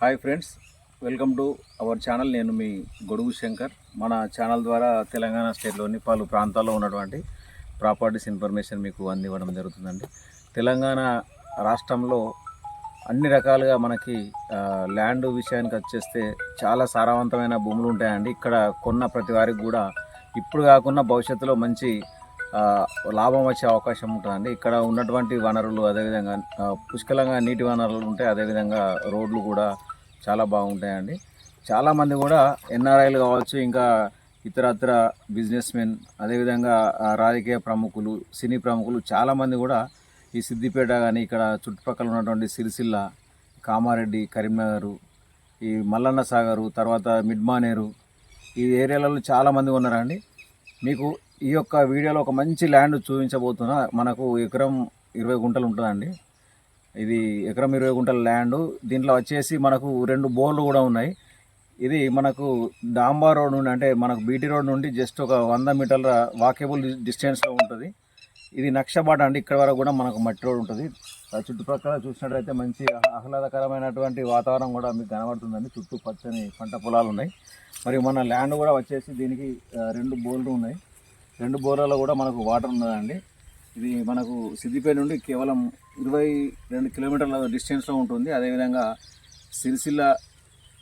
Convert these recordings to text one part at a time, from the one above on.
Hi friends, welcome to our channel. నేను మీ గొడుగు శంకర్. మన ఛానల్ ద్వారా తెలంగాణ స్టేట్లోని పలు ప్రాంతాల్లో ఉన్నటువంటి ప్రాపర్టీస్ ఇన్ఫర్మేషన్ మీకు అందివ్వడం జరుగుతుందండి. తెలంగాణ రాష్ట్రంలో అన్ని రకాలుగా మనకి ల్యాండ్ విషయానికి వచ్చేస్తే చాలా సారవంతమైన భూములు ఉంటాయండి. ఇక్కడ కొన్న ప్రతి వారికి కూడా ఇప్పుడు కాకుండా భవిష్యత్తులో మంచి లాభం వచ్చే అవకాశం ఉంటుందండి. ఇక్కడ ఉన్నటువంటి వనరులు అదేవిధంగా పుష్కలంగా నీటి వనరులు ఉంటాయి. అదేవిధంగా రోడ్లు కూడా చాలా బాగుంటాయండి. చాలామంది కూడా ఎన్ఆర్ఐలు కావచ్చు, ఇంకా ఇతరత్ర బిజినెస్ మెన్, అదేవిధంగా రాజకీయ ప్రముఖులు, సినీ ప్రముఖులు చాలామంది కూడా ఈ సిద్దిపేట కానీ ఇక్కడ చుట్టుపక్కల ఉన్నటువంటి సిరిసిల్ల, కామారెడ్డి, కరీంనగర్, ఈ మల్లన్న సాగరు, తర్వాత మిడ్మానేరు, ఈ ఏరియాలలో చాలామంది ఉన్నారండి. మీకు ఈ యొక్క వీడియోలో ఒక మంచి ల్యాండ్ చూపించబోతున్నా. మనకు ఎకరం 20 గుంటలు ఉంటుందండి. ఇది ఎకరం 20 గుంటల ల్యాండ్. దీంట్లో వచ్చేసి మనకు 2 బోర్లు కూడా ఉన్నాయి. ఇది మనకు డాంబా రోడ్ నుండి, అంటే మనకు బీటీ రోడ్ నుండి జస్ట్ ఒక 100 మీటర్ల వాకేబుల్ డిస్టెన్స్లో ఉంటుంది. ఇది నక్షబాట అండి. ఇక్కడ వరకు కూడా మనకు మట్టి రోడ్ ఉంటుంది. చుట్టుపక్కల చూసినట్లయితే మంచి ఆహ్లాదకరమైనటువంటి వాతావరణం కూడా మీకు కనబడుతుందండి. చుట్టూ పచ్చని పంట పొలాలు ఉన్నాయి. మరియు మన ల్యాండ్ కూడా వచ్చేసి దీనికి 2 బోర్లు ఉన్నాయి. 2 బోర్లలో కూడా మనకు వాటర్ ఉన్నదండి. ఇది మనకు సిద్దిపేట నుండి కేవలం 22 కిలోమీటర్ల డిస్టెన్స్లో ఉంటుంది. అదేవిధంగా సిరిసిల్ల,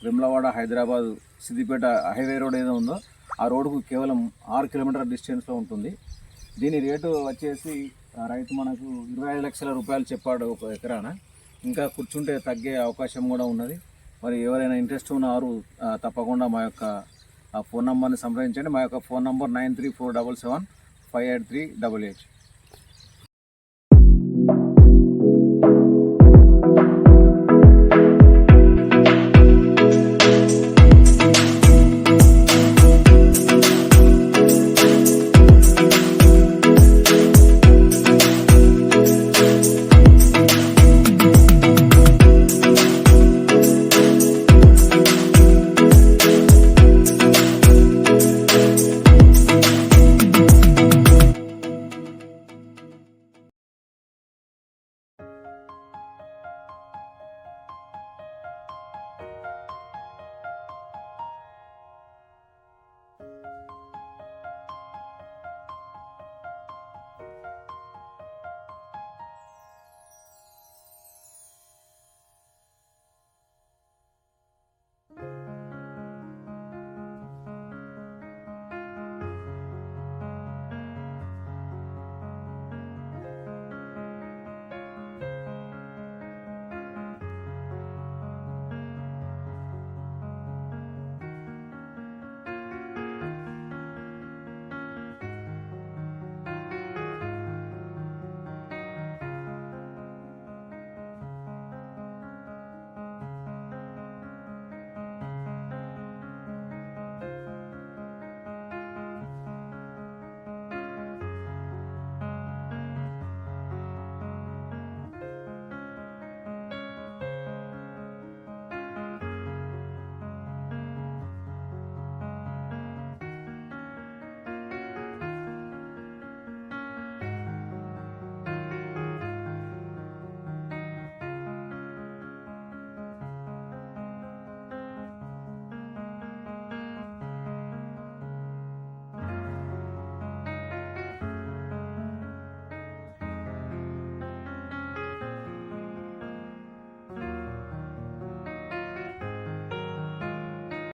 వెమ్లవాడ, హైదరాబాద్, సిద్దిపేట హైవే రోడ్ ఏదో ఉందో ఆ రోడ్డుకు కేవలం 6 కిలోమీటర్ల డిస్టెన్స్లో ఉంటుంది. దీని రేటు వచ్చేసి రైతు మనకు 25 లక్షల రూపాయలు చెప్పాడు ఒక ఎకరాన. ఇంకా కూర్చుంటే తగ్గే అవకాశం కూడా ఉన్నది. మరి ఎవరైనా ఇంట్రెస్ట్ ఉన్నవారు తప్పకుండా మా యొక్క ఫోన్ నంబర్ని సంప్రదించండి. మా యొక్క ఫోన్ నంబర్ 9347758388.